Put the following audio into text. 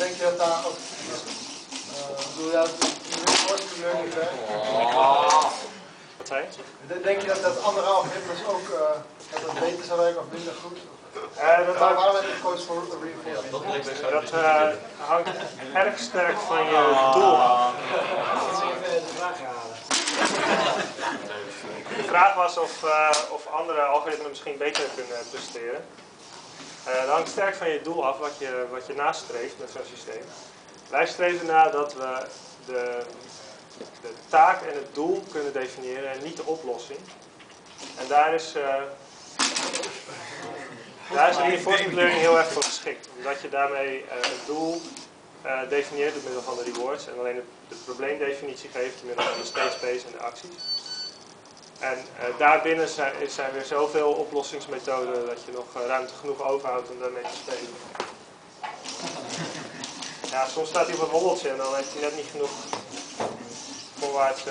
denk je dat daar ook, bedoel je dat reinforcement learning werkt? Wat zei je? Denk je dat dat andere algoritmes ook dat beter zou werken of minder goed? Waarom heb je gekozen voor reinforcement? Dat hangt erg sterk van je doel af. De vraag was of andere algoritmen misschien beter kunnen presteren. Dat hangt sterk van je doel af wat je nastreeft met zo'n systeem. Wij streven na dat we de taak en het doel kunnen definiëren en niet de oplossing. En daar is reinforcement learning heel erg voor geschikt. Omdat je daarmee het doel definieert door middel van de rewards en alleen de probleemdefinitie geeft door middel van de state space en de acties. En daarbinnen zijn weer zoveel oplossingsmethoden dat je nog ruimte genoeg overhoudt om daarmee te spelen. Ja, soms staat hij op een hobbeltje en dan heeft hij net niet genoeg voorwaarts.